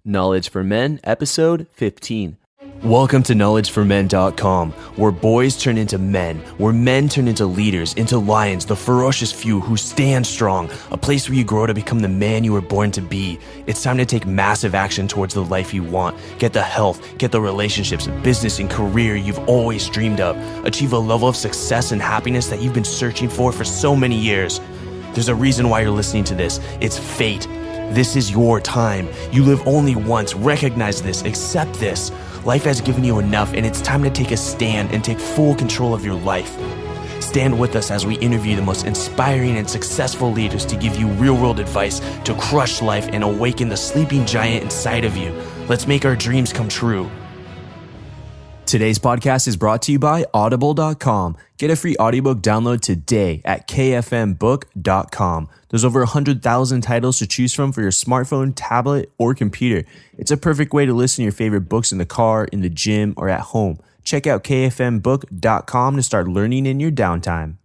Knowledge for Men, episode 15. Welcome to knowledgeformen.com, where boys turn into men, where men turn into leaders, into lions, the ferocious few who stand strong, a place where you grow to become the man you were born to be. It's time to take massive action towards the life you want. Get the health, get the relationships, business, and career you've always dreamed of. Achieve a level of success and happiness that you've been searching for so many years. There's a reason why you're listening to this. It's fate. This is your time. You live only once. Recognize this. Accept this. Life has given you enough, and it's time to take a stand and take full control of your life. Stand with us as we interview the most inspiring and successful leaders to give you real-world advice to crush life and awaken the sleeping giant inside of you. Let's make our dreams come true. Today's podcast is brought to you by Audible.com. Get a free audiobook download today at kfmbook.com. There's over 100,000 titles to choose from for your smartphone, tablet, or computer. It's a perfect way to listen to your favorite books in the car, in the gym, or at home. Check out kfmbook.com to start learning in your downtime.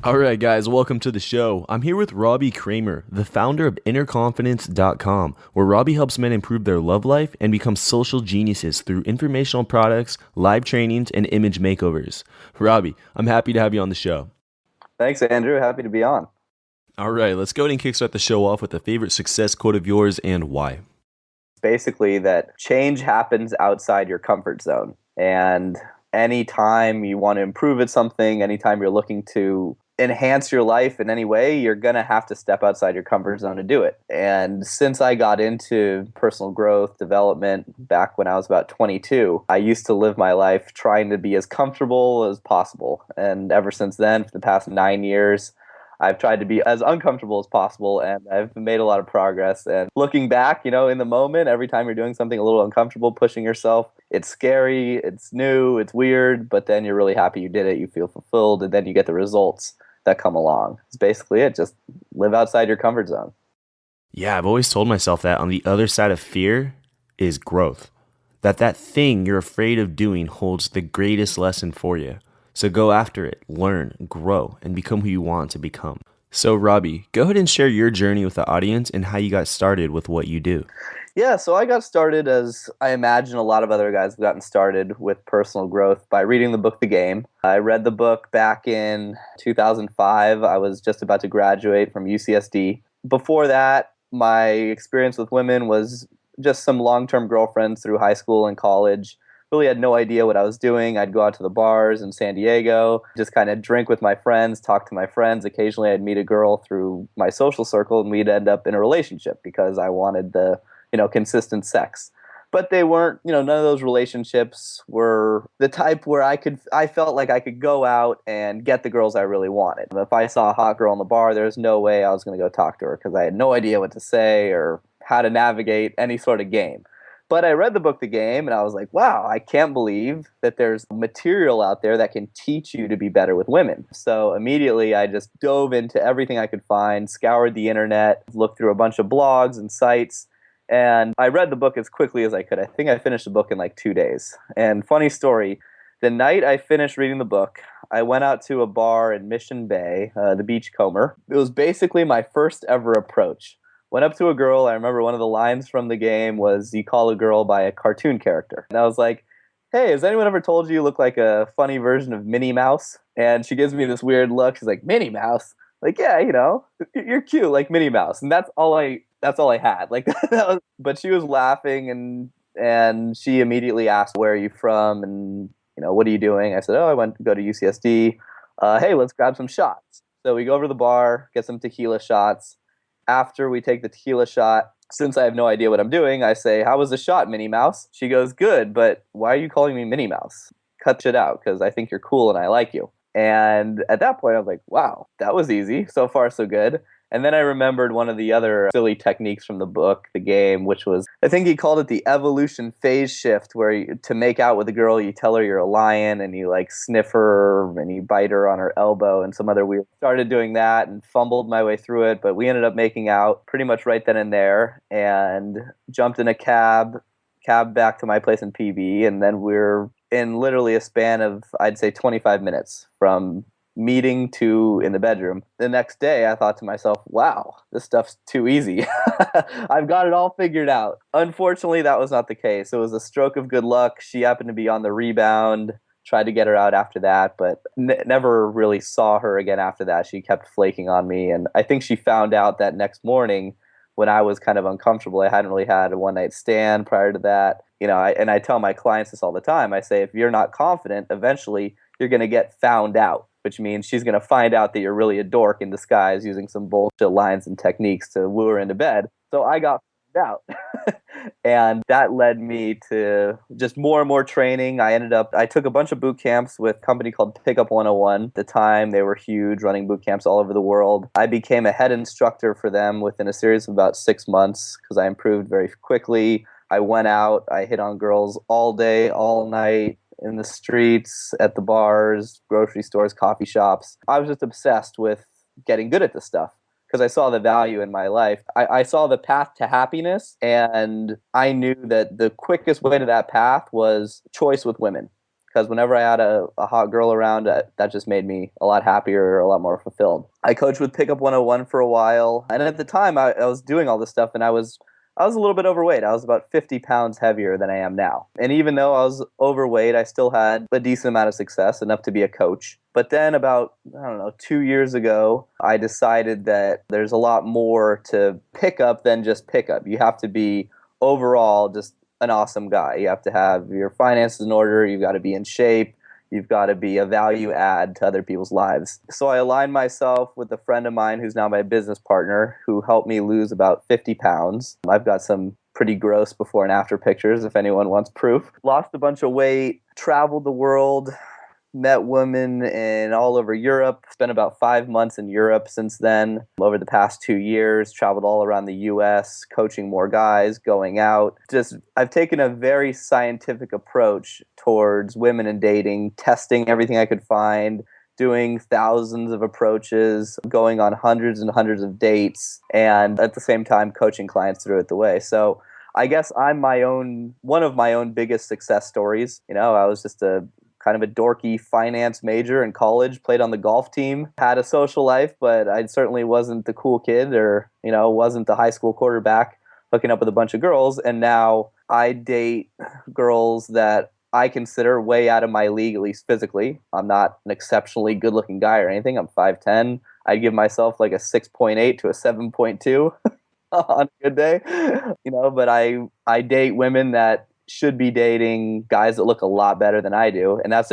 All right, guys, welcome to the show. I'm here with Robbie Kramer, the founder of InnerConfidence.com, where Robbie helps men improve their love life and become social geniuses through informational products, live trainings, and image makeovers. Robbie, I'm happy to have you on the show. Thanks, Andrew. Happy to be on. All right, let's go ahead and kickstart the show off with a favorite success quote of yours and why. Basically, that change happens outside your comfort zone. And anytime you want to improve at something, anytime you're looking to enhance your life in any way, you're going to have to step outside your comfort zone to do it. And since I got into personal growth development back when I was about 22, I used to live my life trying to be as comfortable as possible. And ever since then, for the past 9 years, I've tried to be as uncomfortable as possible, and I've made a lot of progress. And looking back, in the moment, every time you're doing something a little uncomfortable, pushing yourself, it's scary, it's new, it's weird, but then you're really happy you did it, you feel fulfilled, and then you get the results that come along. It's basically it. Just live outside your comfort zone. Yeah, I've always told myself that on the other side of fear is growth. That thing you're afraid of doing holds the greatest lesson for you. So go after it, learn, grow, and become who you want to become. So Robbie, go ahead and share your journey with the audience and how you got started with what you do. Yeah, so I got started as I imagine a lot of other guys have gotten started with personal growth by reading the book The Game. I read the book back in 2005. I was just about to graduate from UCSD. Before that, my experience with women was just some long-term girlfriends through high school and college. Really had no idea what I was doing. I'd go out to the bars in San Diego, just kind of drink with my friends, talk to my friends. Occasionally I'd meet a girl through my social circle and we'd end up in a relationship because I wanted the consistent sex. But they weren't, none of those relationships were the type where I felt like I could go out and get the girls I really wanted. If I saw a hot girl in the bar, there's no way I was going to go talk to her because I had no idea what to say or how to navigate any sort of game. But I read the book The Game and I was like, wow, I can't believe that there's material out there that can teach you to be better with women. So immediately I just dove into everything I could find, scoured the internet, looked through a bunch of blogs and sites. And I read the book as quickly as I could. I think I finished the book in like 2 days. And funny story, the night I finished reading the book, I went out to a bar in Mission Bay, the Beachcomber. It was basically my first ever approach. Went up to a girl. I remember one of the lines from The Game was, you call a girl by a cartoon character. And I was like, hey, has anyone ever told you look like a funny version of Minnie Mouse? And she gives me this weird look. She's like, Minnie Mouse? Like, yeah, you're cute like Minnie Mouse. And that's all I had. Like, but she was laughing and she immediately asked, where are you from? And, what are you doing? I said, I went to go to UCSD. Hey, let's grab some shots. So we go over to the bar, get some tequila shots. After we take the tequila shot, since I have no idea what I'm doing, I say, how was the shot, Minnie Mouse? She goes, good, but why are you calling me Minnie Mouse? Cut it out, because I think you're cool and I like you. And at that point, I was like, wow, that was easy. So far, so good. And then I remembered one of the other silly techniques from the book, The Game, which was, I think he called it the evolution phase shift, where to make out with a girl, you tell her you're a lion and you like sniff her and you bite her on her elbow and some other weird. Started doing that and fumbled my way through it, but we ended up making out pretty much right then and there and jumped in a cab back to my place in PB, and then we're in literally a span of, I'd say, 25 minutes from meeting to in the bedroom. The next day, I thought to myself, wow, this stuff's too easy. I've got it all figured out. Unfortunately, that was not the case. It was a stroke of good luck. She happened to be on the rebound. Tried to get her out after that, but never really saw her again after that. She kept flaking on me. And I think she found out that next morning when I was kind of uncomfortable. I hadn't really had a one night stand prior to that. And I tell my clients this all the time. I say, if you're not confident, eventually you're going to get found out, which means she's going to find out that you're really a dork in disguise using some bullshit lines and techniques to woo her into bed. So I got found out. And that led me to just more and more training. I took a bunch of boot camps with a company called Pickup 101. At the time, they were huge, running boot camps all over the world. I became a head instructor for them within a series of about 6 months because I improved very quickly. I went out, I hit on girls all day, all night, in the streets, at the bars, grocery stores, coffee shops. I was just obsessed with getting good at this stuff because I saw the value in my life. I saw the path to happiness, and I knew that the quickest way to that path was choice with women. Because whenever I had a hot girl around, that just made me a lot happier, a lot more fulfilled. I coached with Pickup 101 for a while, and at the time I was doing all this stuff, and I was a little bit overweight. I was about 50 pounds heavier than I am now. And even though I was overweight, I still had a decent amount of success, enough to be a coach. But then about, 2 years ago, I decided that there's a lot more to pickup than just pickup. You have to be overall just an awesome guy. You have to have your finances in order. You've got to be in shape. You've got to be a value add to other people's lives. So I aligned myself with a friend of mine who's now my business partner who helped me lose about 50 pounds. I've got some pretty gross before and after pictures if anyone wants proof. Lost a bunch of weight, traveled the world, met women in all over Europe, spent about 5 months in Europe since then. Over the past 2 years, traveled all around the US, coaching more guys, going out. I've taken a very scientific approach towards women and dating, testing everything I could find, doing thousands of approaches, going on hundreds and hundreds of dates, and at the same time coaching clients through it the way. So I guess I'm one of my own biggest success stories. I was just a kind of a dorky finance major in college, played on the golf team, had a social life, but I certainly wasn't the cool kid or, wasn't the high school quarterback hooking up with a bunch of girls. And now I date girls that I consider way out of my league, at least physically. I'm not an exceptionally good looking guy or anything. I'm 5'10". I'd give myself like a 6.8 to a 7.2 on a good day, but I date women that should be dating guys that look a lot better than I do. And I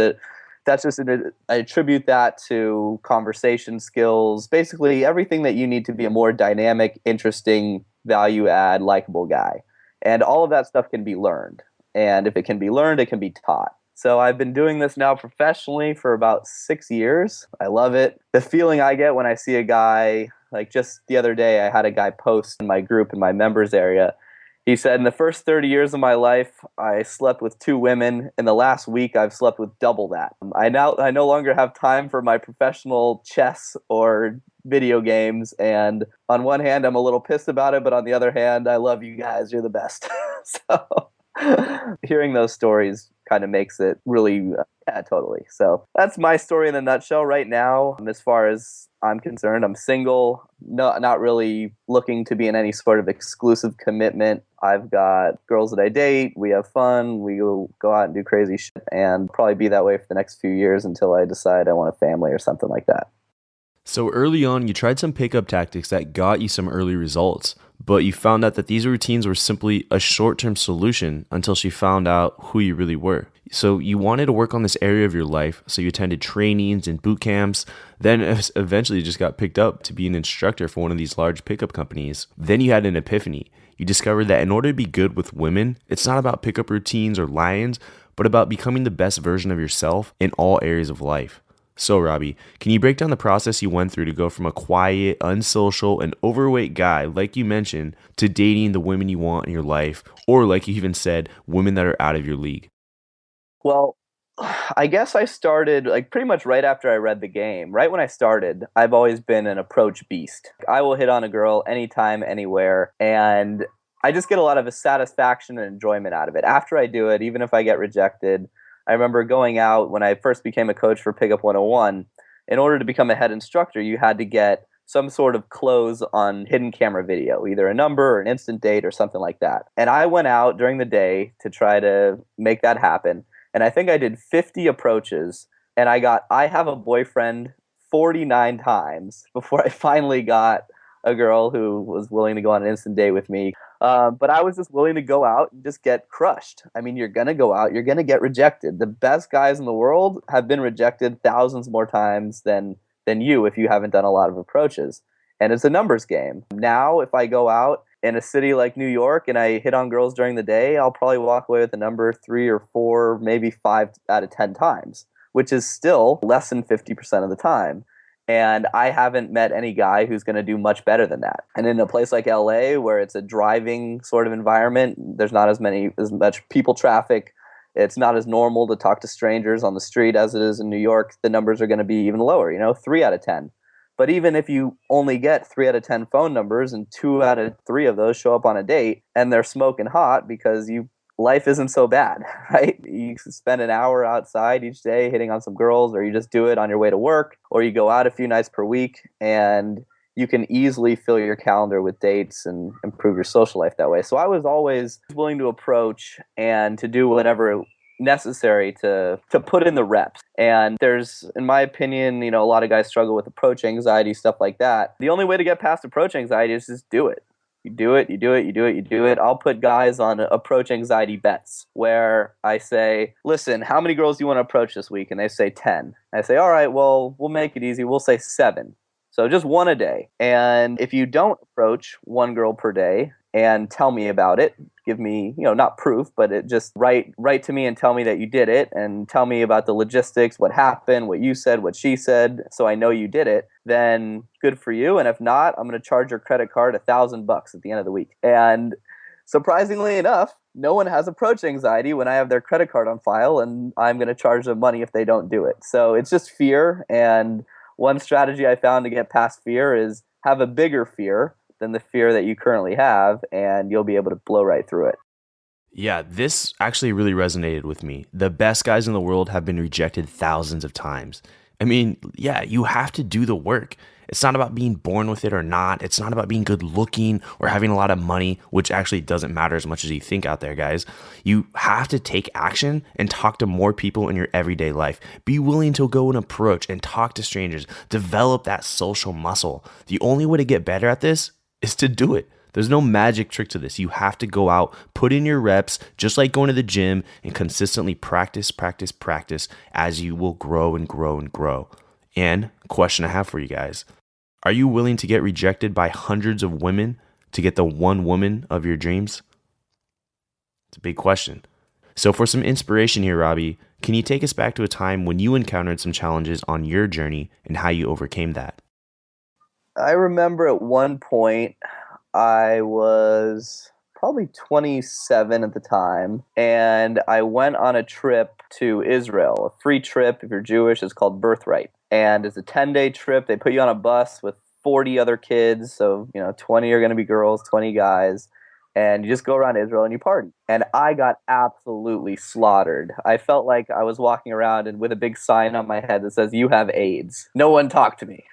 attribute that to conversation skills, basically everything that you need to be a more dynamic, interesting, value add, likable guy. And all of that stuff can be learned. And if it can be learned, it can be taught. So I've been doing this now professionally for about 6 years. I love it. The feeling I get when I see a guy, like just the other day, I had a guy post in my group in my members area. He said, in the first 30 years of my life, I slept with 2 women. In the last week, I've slept with double that. I no longer have time for my professional chess or video games. And on one hand, I'm a little pissed about it. But on the other hand, I love you guys. You're the best. So hearing those stories kind of makes it really, yeah, totally. So that's my story in a nutshell right now. As far as I'm concerned, I'm single, not really looking to be in any sort of exclusive commitment. I've got girls that I date, we have fun, we go out and do crazy shit, and probably be that way for the next few years until I decide I want a family or something like that. So early on, you tried some pickup tactics that got you some early results, but you found out that these routines were simply a short-term solution until she found out who you really were. So you wanted to work on this area of your life, so you attended trainings and boot camps, then eventually you just got picked up to be an instructor for one of these large pickup companies. Then you had an epiphany. You discovered that in order to be good with women, it's not about pickup routines or lines, but about becoming the best version of yourself in all areas of life. So, Robbie, can you break down the process you went through to go from a quiet, unsocial, and overweight guy, like you mentioned, to dating the women you want in your life, or like you even said, women that are out of your league? Well, I guess I started like pretty much right after I read the game. Right when I started, I've always been an approach beast. I will hit on a girl anytime, anywhere, and I just get a lot of satisfaction and enjoyment out of it. After I do it, even if I get rejected, I remember going out when I first became a coach for Pickup 101. in order to become a head instructor, you had to get some sort of close on hidden camera video, either a number or an instant date or something like that. And I went out during the day to try to make that happen. And I think I did 50 approaches, and I have a boyfriend 49 times before I finally got a girl who was willing to go on an instant date with me. But I was just willing to go out and just get crushed. I mean, you're going to go out, you're going to get rejected. The best guys in the world have been rejected thousands more times than you if you haven't done a lot of approaches. And it's a numbers game. Now, if I go out in a city like New York and I hit on girls during the day, I'll probably walk away with a number 3 or 4, maybe 5 out of 10 times, which is still less than 50% of the time. And I haven't met any guy who's going to do much better than that. And in a place like LA, where it's a driving sort of environment, there's not as much people traffic. It's not as normal to talk to strangers on the street as it is in New York. The numbers are going to be even lower, 3 out of 10. But even if you only get 3 out of 10 phone numbers and 2 out of 3 of those show up on a date and they're smoking hot because life isn't so bad, right? You spend an hour outside each day hitting on some girls, or you just do it on your way to work, or you go out a few nights per week, and you can easily fill your calendar with dates and improve your social life that way. So I was always willing to approach and to do whatever necessary to put in the reps. And there's, in my opinion, a lot of guys struggle with approach anxiety, stuff like that. The only way to get past approach anxiety is just do it. You do it, you do it, you do it, you do it. I'll put guys on approach anxiety bets where I say, listen, how many girls do you want to approach this week? And they say 10. I say, all right, well, we'll make it easy. We'll say 7. So just 1 a day. And if you don't approach 1 girl per day and tell me about it, give me, not proof, but it just write to me and tell me that you did it, and tell me about the logistics, what happened, what you said, what she said, so I know you did it, then good for you. And if not, I'm going to charge your credit card $1,000 at the end of the week. And surprisingly enough, no one has approach anxiety when I have their credit card on file, and I'm going to charge them money if they don't do it. So it's just fear. And one strategy I found to get past fear is have a bigger fear than the fear that you currently have, and you'll be able to blow right through it. Yeah, this actually really resonated with me. The best guys in the world have been rejected thousands of times. I mean, yeah, you have to do the work. It's not about being born with it or not. It's not about being good looking or having a lot of money, which actually doesn't matter as much as you think out there, guys. You have to take action and talk to more people in your everyday life. Be willing to go and approach and talk to strangers. Develop that social muscle. The only way to get better at this is to do it. There's no magic trick to this. You have to go out, put in your reps, just like going to the gym, and consistently practice as you will grow and grow and grow. And question I have for you guys, are you willing to get rejected by hundreds of women to get the one woman of your dreams? It's a big question. So for some inspiration here, Robbie, can you take us back to a time when you encountered some challenges on your journey and how you overcame that? I remember at one point, I was probably 27 at the time, and I went on a trip to Israel, a free trip. If you're Jewish, it's called Birthright. And it's a 10-day trip. They put you on a bus with 40 other kids. So, 20 are going to be girls, 20 guys. And you just go around Israel and you party. And I got absolutely slaughtered. I felt like I was walking around and with a big sign on my head that says, "You have AIDS. No one talk to me."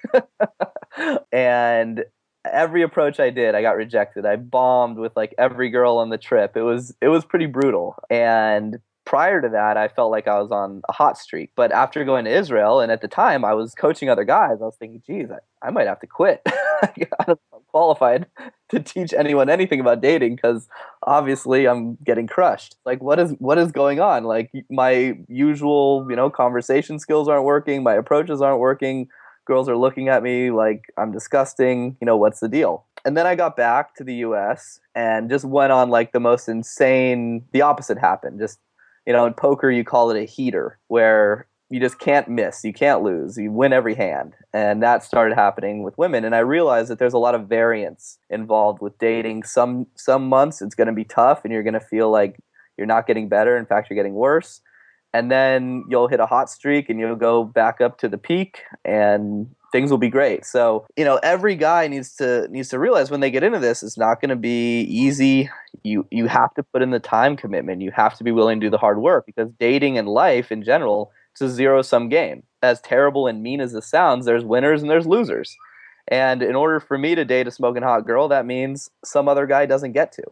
And every approach I did, I got rejected. I bombed with like every girl on the trip. It was pretty brutal. And prior to that, I felt like I was on a hot streak. But after going to Israel, and at the time I was coaching other guys, I was thinking, geez, I might have to quit. I don't know if I'm qualified to teach anyone anything about dating, because obviously I'm getting crushed. Like, what is going on? Like, my usual, conversation skills aren't working. My approaches aren't working. Girls are looking at me like I'm disgusting. What's the deal? And then I got back to the US and just went on like the most insane, the opposite happened. Just, in poker, you call it a heater, where you just can't miss, you can't lose, you win every hand. And that started happening with women. And I realized that there's a lot of variance involved with dating. Some months it's going to be tough and you're going to feel like you're not getting better. In fact, you're getting worse. And then you'll hit a hot streak and you'll go back up to the peak and things will be great. So, every guy needs to realize when they get into this, it's not going to be easy. You have to put in the time commitment. You have to be willing to do the hard work, because dating and life in general, It's a zero-sum game. As terrible and mean as this sounds, there's winners and there's losers. And in order for me to date a smoking hot girl, that means some other guy doesn't get to.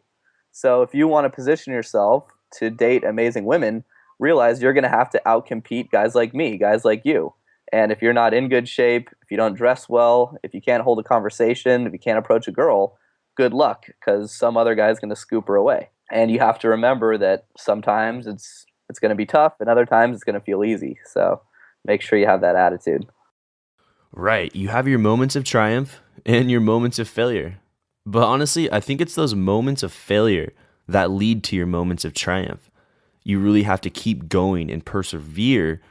So if you want to position yourself to date amazing women, realize you're going to have to outcompete guys like me, guys like you. And if you're not in good shape, if you don't dress well, if you can't hold a conversation, if you can't approach a girl, good luck, because some other guy's going to scoop her away. And you have to remember that sometimes it's going to be tough, and other times it's going to feel easy. So make sure you have that attitude. Right. You have your moments of triumph and your moments of failure. But honestly, I think it's those moments of failure that lead to your moments of triumph. You really have to keep going and persevere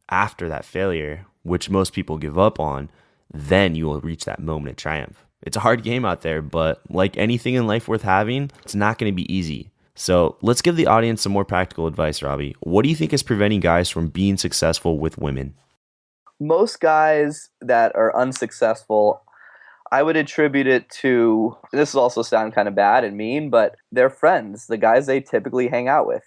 after that failure, which most people give up on. Then you will reach that moment of triumph. It's a hard game out there, but like anything in life worth having, it's not going to be easy. So let's give the audience some more practical advice, Robbie. What do you think is preventing guys from being successful with women? Most guys that are unsuccessful, I would attribute it to, this will also sound kind of bad and mean, but their friends, the guys they typically hang out with.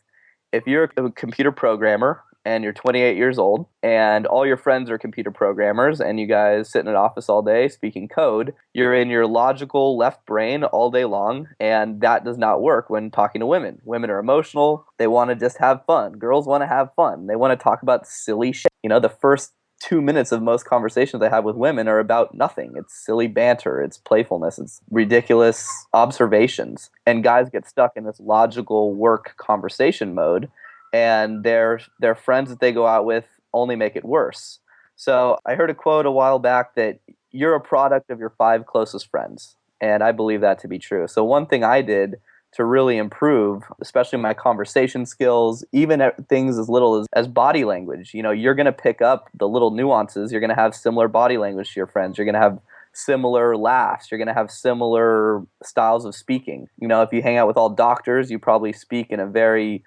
If you're a computer programmer and you're 28 years old and all your friends are computer programmers and you guys sit in an office all day speaking code, you're in your logical left brain all day long, and that does not work when talking to women. Women are emotional. They want to just have fun. Girls want to have fun. They want to talk about silly shit. The first 2 minutes of most conversations I have with women are about nothing. It's silly banter, it's playfulness, it's ridiculous observations. And guys get stuck in this logical work conversation mode, and their friends that they go out with only make it worse. So I heard a quote a while back that you're a product of your 5 closest friends. And I believe that to be true. So one thing I did to really improve, especially my conversation skills, even at things as little as body language. You're going to pick up the little nuances. You're going to have similar body language to your friends. You're going to have similar laughs. You're going to have similar styles of speaking. If you hang out with all doctors, you probably speak in a very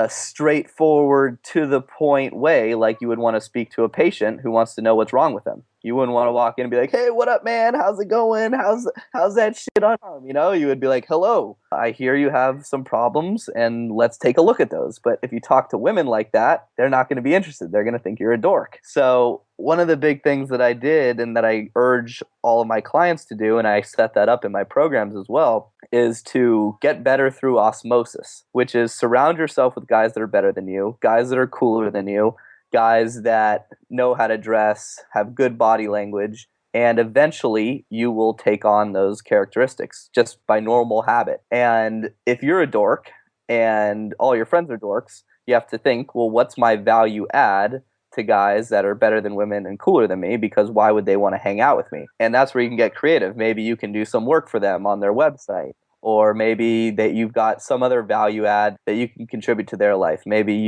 straightforward, to the point way, like you would want to speak to a patient who wants to know what's wrong with them. You wouldn't want to walk in and be like, "Hey, what up, man? How's it going? How's that shit on arm?" You would be like, "Hello, I hear you have some problems, and let's take a look at those." But if you talk to women like that, they're not going to be interested. They're going to think you're a dork. So one of the big things that I did, and that I urge all of my clients to do, and I set that up in my programs as well, is to get better through osmosis, which is surround yourself with guys that are better than you, guys that are cooler than you, guys that know how to dress, have good body language, and eventually you will take on those characteristics just by normal habit. And if you're a dork and all your friends are dorks, you have to think, well, what's my value add to guys that are better than women and cooler than me, because why would they want to hang out with me? And that's where you can get creative. Maybe you can do some work for them on their website. Or maybe that you've got some other value add that you can contribute to their life. Maybe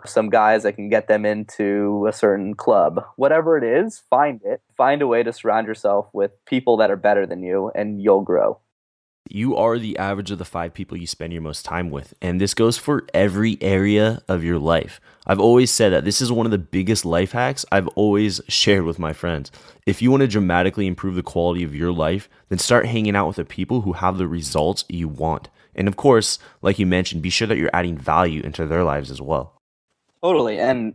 some guys that can get them into a certain club. Whatever it is, find it. Find a way to surround yourself with people that are better than you, and you'll grow. You are the average of the 5 people you spend your most time with. And this goes for every area of your life. I've always said that this is one of the biggest life hacks I've always shared with my friends. If you want to dramatically improve the quality of your life, then start hanging out with the people who have the results you want. And of course, like you mentioned, be sure that you're adding value into their lives as well. Totally. And,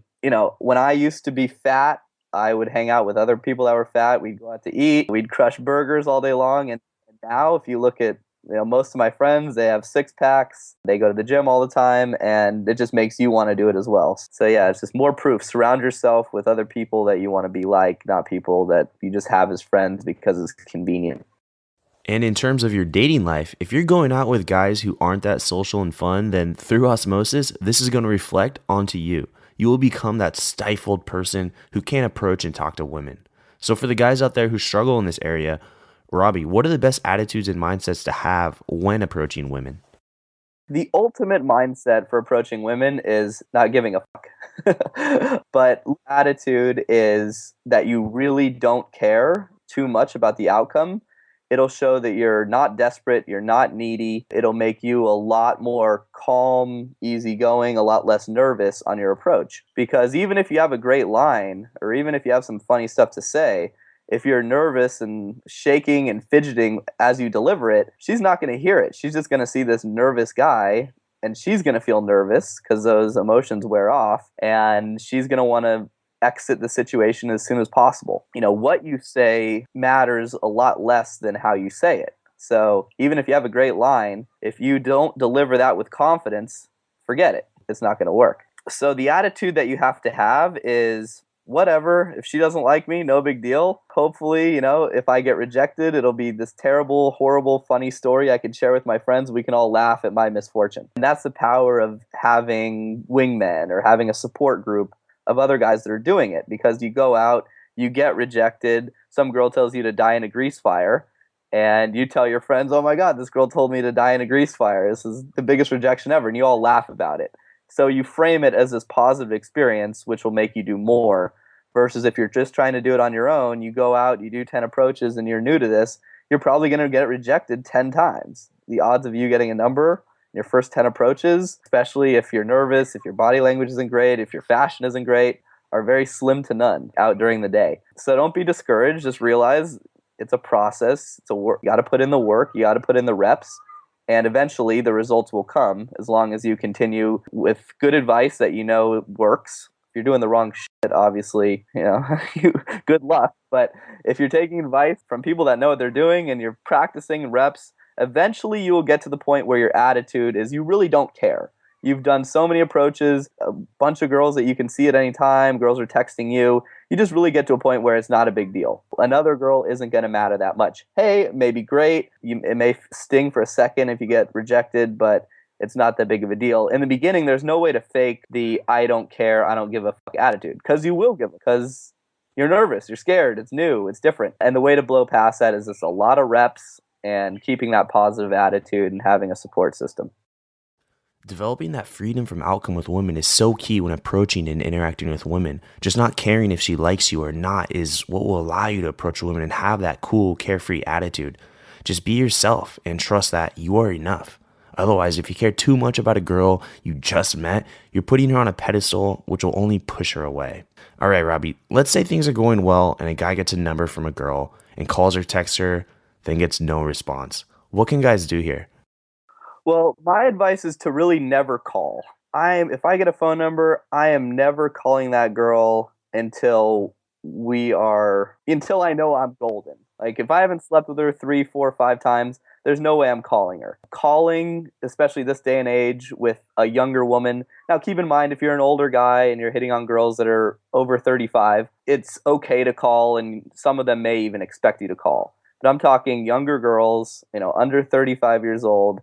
when I used to be fat, I would hang out with other people that were fat. We'd go out to eat. We'd crush burgers all day long. And now, if you look at most of my friends, they have 6-packs, they go to the gym all the time, and it just makes you want to do it as well. So yeah, it's just more proof. Surround yourself with other people that you want to be like, not people that you just have as friends because it's convenient. And in terms of your dating life, if you're going out with guys who aren't that social and fun, then through osmosis, this is going to reflect onto you. You will become that stifled person who can't approach and talk to women. So for the guys out there who struggle in this area, Robbie, what are the best attitudes and mindsets to have when approaching women? The ultimate mindset for approaching women is not giving a fuck. But attitude is that you really don't care too much about the outcome. It'll show that you're not desperate, you're not needy. It'll make you a lot more calm, easygoing, a lot less nervous on your approach. Because even if you have a great line, or even if you have some funny stuff to say, if you're nervous and shaking and fidgeting as you deliver it, she's not going to hear it. She's just going to see this nervous guy and she's going to feel nervous because those emotions wear off, and she's going to want to exit the situation as soon as possible. What you say matters a lot less than how you say it. So even if you have a great line, if you don't deliver that with confidence, forget it. It's not going to work. So the attitude that you have to have is, whatever, if she doesn't like me, no big deal. Hopefully, if I get rejected, it'll be this terrible, horrible, funny story I can share with my friends. We can all laugh at my misfortune. And that's the power of having wingmen or having a support group of other guys that are doing it, because you go out, you get rejected, some girl tells you to die in a grease fire, and you tell your friends, oh my God, this girl told me to die in a grease fire. This is the biggest rejection ever. And you all laugh about it. So you frame it as this positive experience, which will make you do more, versus if you're just trying to do it on your own, you go out, you do 10 approaches and you're new to this, you're probably going to get it rejected 10 times. The odds of you getting a number in your first 10 approaches, especially if you're nervous, if your body language isn't great, if your fashion isn't great, are very slim to none out during the day. So don't be discouraged. Just realize it's a process. It's a work. You got to put in the work. You got to put in the reps. And eventually the results will come as long as you continue with good advice that works. If you're doing the wrong shit, obviously, good luck. But if you're taking advice from people that know what they're doing and you're practicing reps, eventually you will get to the point where your attitude is you really don't care. You've done so many approaches, a bunch of girls that you can see at any time, girls are texting you. You just really get to a point where it's not a big deal. Another girl isn't going to matter that much. Hey, it may be great. It may sting for a second if you get rejected, but it's not that big of a deal. In the beginning, there's no way to fake the I don't care, I don't give a fuck attitude, because you will give it, because you're nervous, you're scared, it's new, it's different. And the way to blow past that is just a lot of reps and keeping that positive attitude and having a support system. Developing that freedom from outcome with women is so key when approaching and interacting with women. Just not caring if she likes you or not is what will allow you to approach women and have that cool, carefree attitude. Just be yourself and trust that you are enough. Otherwise, if you care too much about a girl you just met, you're putting her on a pedestal, which will only push her away. All right, Robbie, let's say things are going well and a guy gets a number from a girl and calls or texts her, then gets no response. What can guys do here? Well, my advice is to really never call. If I get a phone number, I am never calling that girl until I know I'm golden. Like if I haven't slept with her 3, 4, 5 times, there's no way I'm calling her. Calling, especially this day and age with a younger woman. Now keep in mind, if you're an older guy and you're hitting on girls that are over 35, it's okay to call, and some of them may even expect you to call. But I'm talking younger girls, under 35 years old.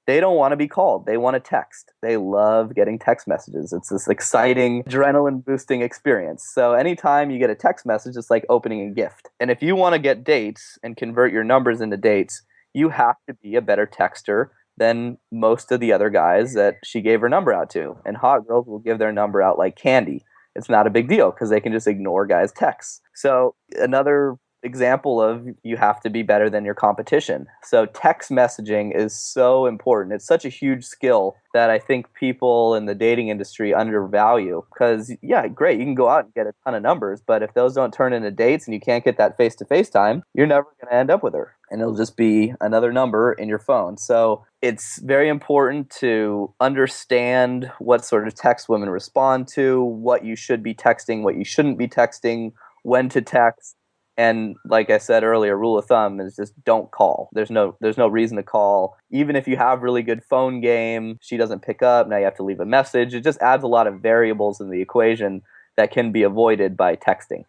They don't want to be called. They want to text. They love getting text messages. It's this exciting, adrenaline-boosting experience. So anytime you get a text message, it's like opening a gift. And if you want to get dates and convert your numbers into dates, you have to be a better texter than most of the other guys that she gave her number out to. And hot girls will give their number out like candy. It's not a big deal because they can just ignore guys' texts. So another example of you have to be better than your competition. So text messaging is so important. It's such a huge skill that I think people in the dating industry undervalue, because yeah, great, you can go out and get a ton of numbers, but if those don't turn into dates and you can't get that face-to-face time, you're never going to end up with her, and it'll just be another number in your phone. So it's very important to understand what sort of text women respond to, what you should be texting, what you shouldn't be texting, when to text. And like I said earlier, rule of thumb is just don't call. There's no reason to call. Even if you have really good phone game, she doesn't pick up, now you have to leave a message. It just adds a lot of variables in the equation that can be avoided by texting.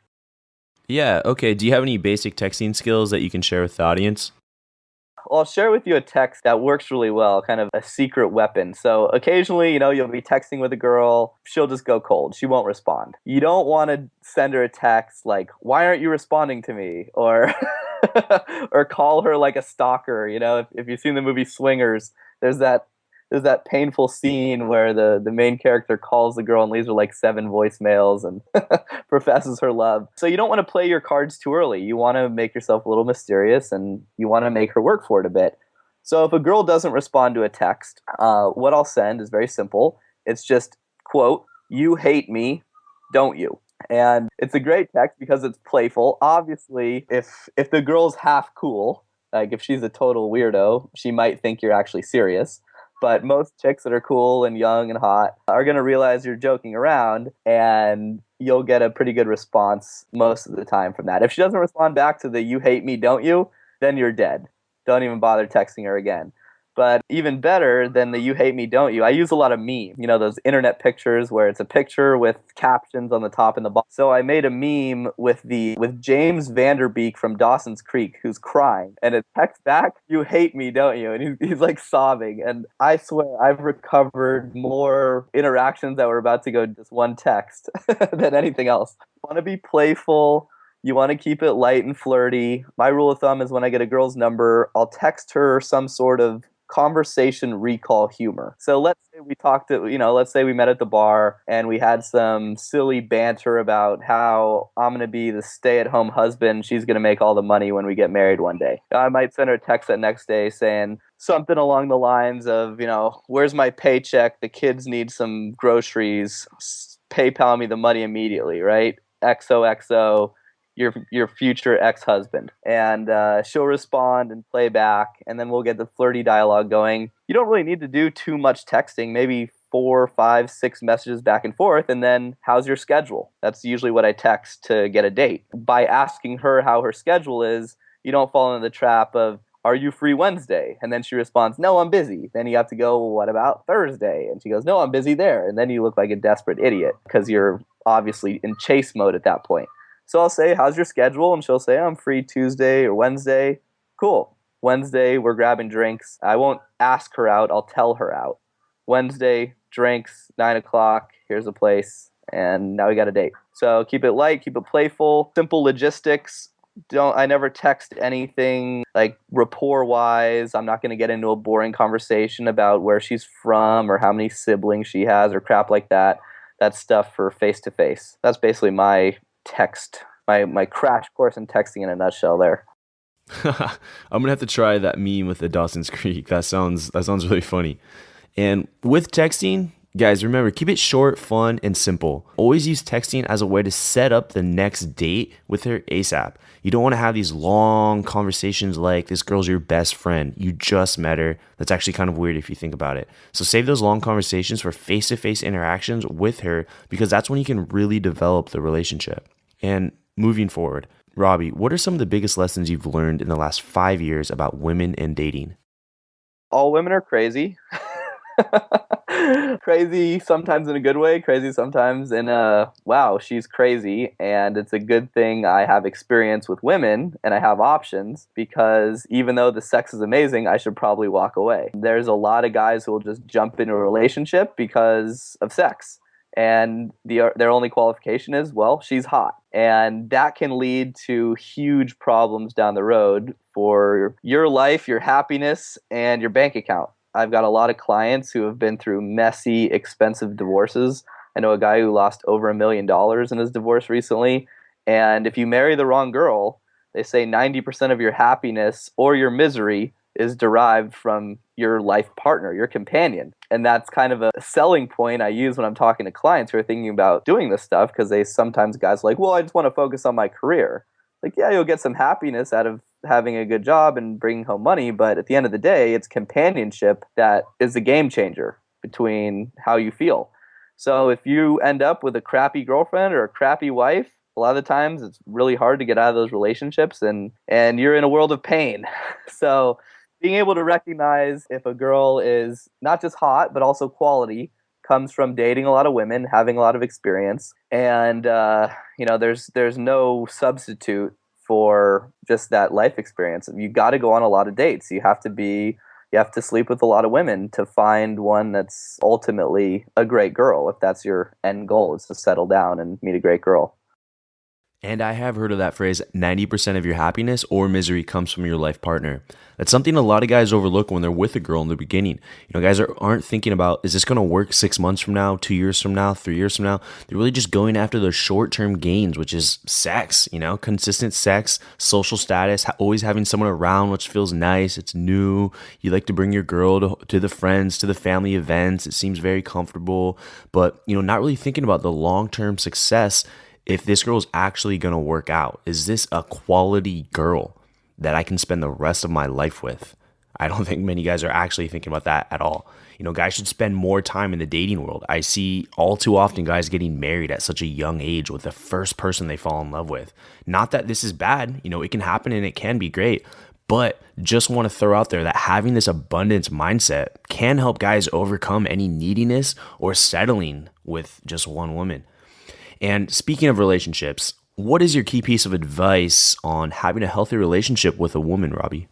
Yeah, okay. Do you have any basic texting skills that you can share with the audience? Well, I'll share with you a text that works really well, kind of a secret weapon. So occasionally, you'll be texting with a girl, she'll just go cold. She won't respond. You don't want to send her a text like, why aren't you responding to me? Or or call her like a stalker. If you've seen the movie Swingers, there's that painful scene where the main character calls the girl and leaves her like 7 voicemails and professes her love. So you don't want to play your cards too early. You want to make yourself a little mysterious, and you want to make her work for it a bit. So if a girl doesn't respond to a text, what I'll send is very simple. It's just, quote, "You hate me, don't you?" And it's a great text because it's playful. Obviously, if the girl's half cool, like if she's a total weirdo, she might think you're actually serious. But most chicks that are cool and young and hot are going to realize you're joking around, and you'll get a pretty good response most of the time from that. If she doesn't respond back to the "you hate me, don't you?" then you're dead. Don't even bother texting her again. But even better than the "you hate me, don't you," I use a lot of memes. You know, those internet pictures where it's a picture with captions on the top and the bottom. So I made a meme with James Vanderbeek from Dawson's Creek who's crying, and it texts back, "You hate me, don't you?" And he's like sobbing. And I swear I've recovered more interactions that were about to go just one text than anything else. You want to be playful. You want to keep it light and flirty. My rule of thumb is when I get a girl's number, I'll text her some sort of conversation recall humor. So let's say let's say we met at the bar and we had some silly banter about how I'm going to be the stay-at-home husband. She's going to make all the money when we get married one day. I might send her a text that next day saying something along the lines of, "Where's my paycheck? The kids need some groceries. PayPal me the money immediately," right? XOXO. Your future ex-husband. And she'll respond and play back, and then we'll get the flirty dialogue going. You don't really need to do too much texting, maybe 4, 5, 6 messages back and forth, and then "how's your schedule?" That's usually what I text to get a date. By asking her how her schedule is, you don't fall into the trap of, "Are you free Wednesday?" And then she responds, "No, I'm busy." Then you have to go, "Well, what about Thursday?" And she goes, "No, I'm busy there." And then you look like a desperate idiot because you're obviously in chase mode at that point. So I'll say, "How's your schedule?" And she'll say, "I'm free Tuesday or Wednesday." Cool. Wednesday, we're grabbing drinks. I won't ask her out. I'll tell her out. Wednesday, drinks, 9 o'clock. Here's a place. And now we got a date. So keep it light, keep it playful, simple logistics. I never text anything like rapport-wise. I'm not going to get into a boring conversation about where she's from or how many siblings she has or crap like that. That's stuff for face-to-face. That's basically my my crash course in texting in a nutshell there. I'm gonna have to try that meme with the Dawson's Creek. That sounds really funny. And with texting, guys, remember, keep it short, fun, and simple. Always use texting as a way to set up the next date with her ASAP. You don't want to have these long conversations like, "This girl's your best friend. You just met her." That's actually kind of weird if you think about it. So save those long conversations for face-to-face interactions with her, because that's when you can really develop the relationship. And moving forward, Robbie, what are some of the biggest lessons you've learned in the last 5 years about women and dating? All women are crazy. Crazy sometimes in a good way, crazy sometimes in a, wow, she's crazy. And it's a good thing I have experience with women and I have options, because even though the sex is amazing, I should probably walk away. There's a lot of guys who will just jump into a relationship because of sex. And their only qualification is, well, she's hot. And that can lead to huge problems down the road for your life, your happiness, and your bank account. I've got a lot of clients who have been through messy, expensive divorces. I know a guy who lost over $1 million in his divorce recently. And if you marry the wrong girl, they say 90% of your happiness or your misery is derived from your life partner, your companion. And that's kind of a selling point I use when I'm talking to clients who are thinking about doing this stuff, because sometimes guys are like, "Well, I just want to focus on my career." Like, yeah, you'll get some happiness out of having a good job and bringing home money, but at the end of the day, it's companionship that is the game changer between how you feel. So if you end up with a crappy girlfriend or a crappy wife, a lot of the times it's really hard to get out of those relationships, and you're in a world of pain. So being able to recognize if a girl is not just hot, but also quality, comes from dating a lot of women, having a lot of experience. And, there's no substitute for just that life experience. You got to go on a lot of dates. You have to sleep with a lot of women to find one that's ultimately a great girl. If that's your end goal, is to settle down and meet a great girl. And I have heard of that phrase, 90% of your happiness or misery comes from your life partner. That's something a lot of guys overlook when they're with a girl in the beginning. Guys aren't thinking about, is this going to work 6 months from now, 2 years from now, 3 years from now? They're really just going after the short-term gains, which is sex, consistent sex, social status, always having someone around, which feels nice. It's new. You like to bring your girl to the friends, to the family events. It seems very comfortable, but, not really thinking about the long-term success. If this girl is actually going to work out, is this a quality girl that I can spend the rest of my life with? I don't think many guys are actually thinking about that at all. Guys should spend more time in the dating world. I see all too often guys getting married at such a young age with the first person they fall in love with. Not that this is bad, it can happen and it can be great, but just want to throw out there that having this abundance mindset can help guys overcome any neediness or settling with just one woman. And speaking of relationships, what is your key piece of advice on having a healthy relationship with a woman, Robbie?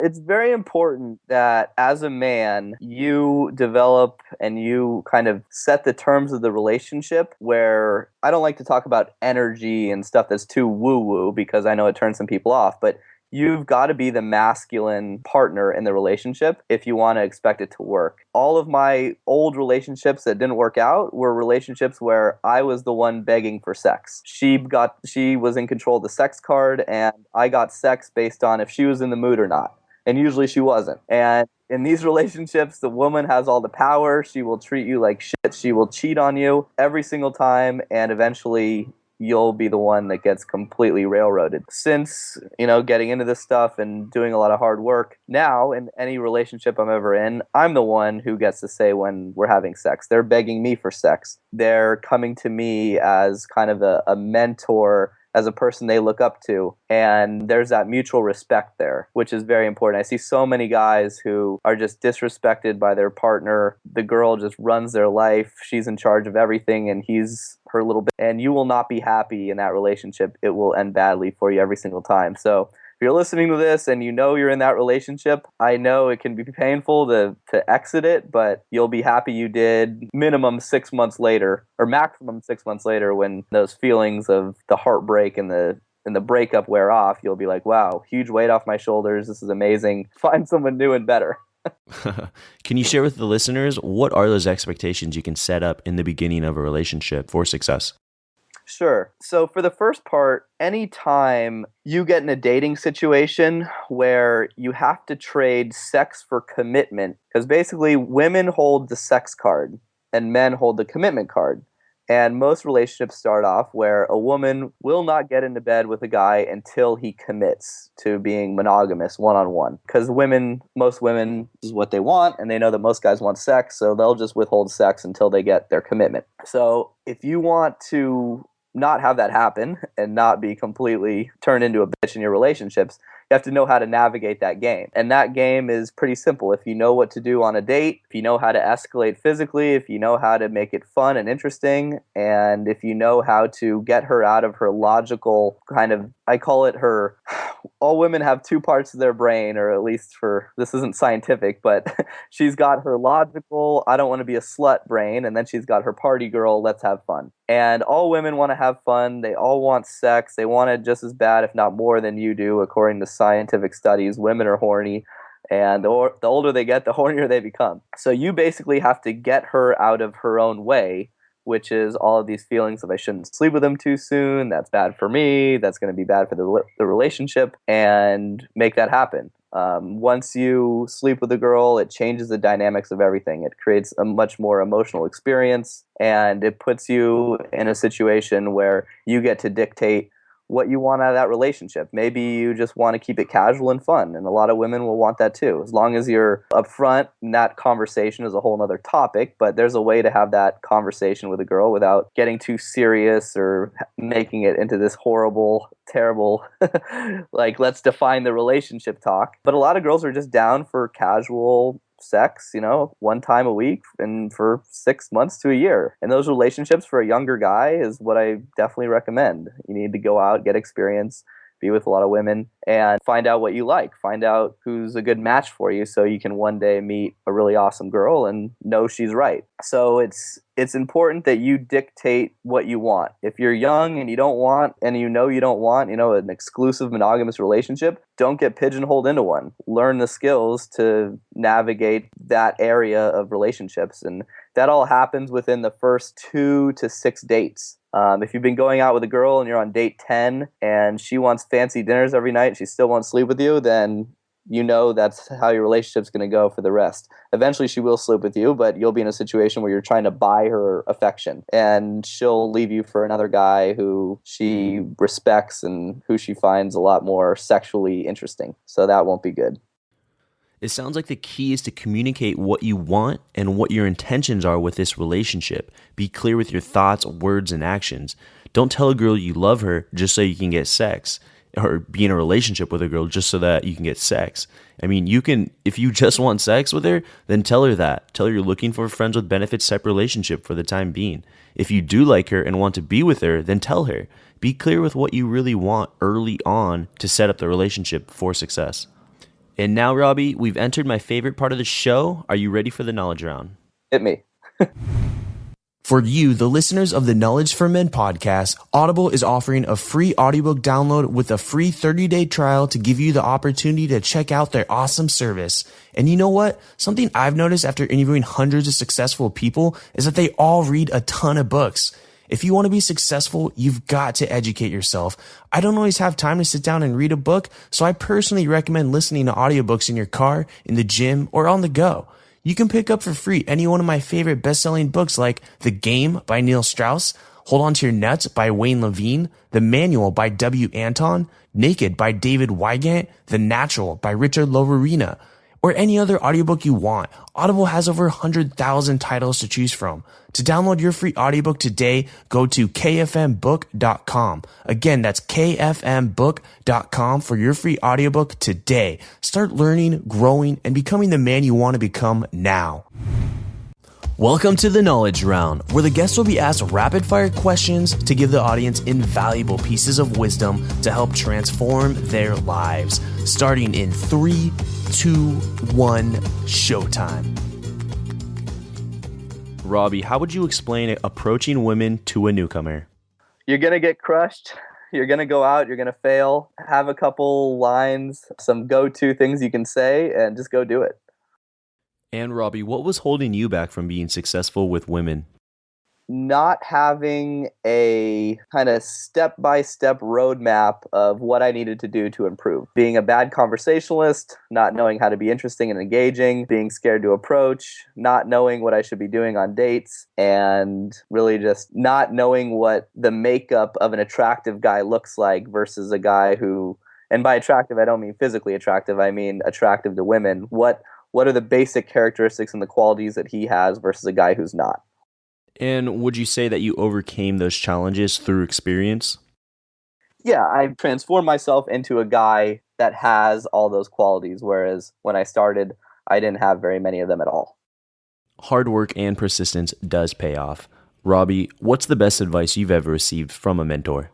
It's very important that as a man, you develop and you kind of set the terms of the relationship where I don't like to talk about energy and stuff that's too woo-woo because I know it turns some people off, but you've got to be the masculine partner in the relationship if you want to expect it to work. All of my old relationships that didn't work out were relationships where I was the one begging for sex. She was in control of the sex card, and I got sex based on if she was in the mood or not. And usually she wasn't. And in these relationships, the woman has all the power. She will treat you like shit. She will cheat on you every single time. And eventually you'll be the one that gets completely railroaded. Since, getting into this stuff and doing a lot of hard work, now in any relationship I'm ever in, I'm the one who gets to say when we're having sex. They're begging me for sex. They're coming to me as kind of a mentor, as a person they look up to. And there's that mutual respect there, which is very important. I see so many guys who are just disrespected by their partner. The girl just runs their life. She's in charge of everything and he's her little bit. And you will not be happy in that relationship. It will end badly for you every single time. So if you're listening to this and you're in that relationship, I know it can be painful to exit it, but you'll be happy you did minimum 6 months later, or maximum 6 months later, when those feelings of the heartbreak and the breakup wear off. You'll be like, wow, huge weight off my shoulders. This is amazing. Find someone new and better. Can you share with the listeners, what are those expectations you can set up in the beginning of a relationship for success? Sure. So for the first part, anytime you get in a dating situation where you have to trade sex for commitment, because basically women hold the sex card and men hold the commitment card. And most relationships start off where a woman will not get into bed with a guy until he commits to being monogamous one-on-one. Because most women, this is what they want, and they know that most guys want sex, so they'll just withhold sex until they get their commitment. So if you want to not have that happen and not be completely turned into a bitch in your relationships, you have to know how to navigate that game. And that game is pretty simple. If you know what to do on a date, if you know how to escalate physically, if you know how to make it fun and interesting, and if you know how to get her out of her logical kind of, I call it her, all women have two parts of their brain, or at least this isn't scientific, but she's got her logical, I don't want to be a slut brain, and then she's got her party girl, let's have fun. And all women want to have fun. They all want sex. They want it just as bad, if not more than you do, according to scientific studies. Women are horny, and the older they get, the hornier they become. So you basically have to get her out of her own way, which is all of these feelings of I shouldn't sleep with him too soon, that's bad for me, that's going to be bad for the relationship, and make that happen. Once you sleep with a girl, it changes the dynamics of everything. It creates a much more emotional experience, and it puts you in a situation where you get to dictate what you want out of that relationship. Maybe you just want to keep it casual and fun, and a lot of women will want that too. As long as you're upfront, and that conversation is a whole other topic, but there's a way to have that conversation with a girl without getting too serious or making it into this horrible, terrible, like, let's define the relationship talk. But a lot of girls are just down for casual sex, one time a week and for 6 months to a year. And those relationships for a younger guy is what I definitely recommend. You need to go out, get experience, be with a lot of women, and find out what you like. Find out who's a good match for you so you can one day meet a really awesome girl and know she's right. So it's important that you dictate what you want. If you're young and you don't want, and you don't want, an exclusive monogamous relationship, don't get pigeonholed into one. Learn the skills to navigate that area of relationships. And that all happens within the first 2 to 6 dates. If you've been going out with a girl and you're on date 10 and she wants fancy dinners every night and she still won't sleep with you, then that's how your relationship's going to go for the rest. Eventually she will sleep with you, but you'll be in a situation where you're trying to buy her affection, and she'll leave you for another guy who she respects and who she finds a lot more sexually interesting. So that won't be good. It sounds like the key is to communicate what you want and what your intentions are with this relationship. Be clear with your thoughts, words, and actions. Don't tell a girl you love her just so you can get sex, or be in a relationship with a girl just so that you can get sex. I mean, if you just want sex with her, then tell her that. Tell her you're looking for a friends with benefits type relationship for the time being. If you do like her and want to be with her, then tell her. Be clear with what you really want early on to set up the relationship for success. And now, Robbie, we've entered my favorite part of the show. Are you ready for the knowledge round? Hit me. For you, the listeners of the Knowledge for Men podcast, Audible is offering a free audiobook download with a free 30-day trial to give you the opportunity to check out their awesome service. And you know what? Something I've noticed after interviewing hundreds of successful people is that they all read a ton of books. If you want to be successful, you've got to educate yourself. I don't always have time to sit down and read a book, so I personally recommend listening to audiobooks in your car, in the gym, or on the go. You can pick up for free any one of my favorite best-selling books like The Game by Neil Strauss, Hold On to Your Nuts by Wayne Levine, The Manual by W. Anton, Naked by David Wygant, The Natural by Richard Lovarina, or any other audiobook you want. Audible has over 100,000 titles to choose from. To download your free audiobook today, go to kfmbook.com. Again, that's kfmbook.com for your free audiobook today. Start learning, growing, and becoming the man you want to become now. Welcome to the Knowledge Round, where the guests will be asked rapid-fire questions to give the audience invaluable pieces of wisdom to help transform their lives. Starting in 3, 2, 1, showtime. Robbie, how would you explain approaching women to a newcomer? You're going to get crushed. You're going to go out. You're going to fail. Have a couple lines, some go-to things you can say, and just go do it. And Robbie, what was holding you back from being successful with women? Not having a kind of step-by-step roadmap of what I needed to do to improve. Being a bad conversationalist, not knowing how to be interesting and engaging, being scared to approach, not knowing what I should be doing on dates, and really just not knowing what the makeup of an attractive guy looks like versus a guy who, and by attractive, I don't mean physically attractive, I mean attractive to women. What are the basic characteristics and the qualities that he has versus a guy who's not? And would you say that you overcame those challenges through experience? Yeah, I transformed myself into a guy that has all those qualities, whereas when I started, I didn't have very many of them at all. Hard work and persistence does pay off. Robbie, what's the best advice you've ever received from a mentor?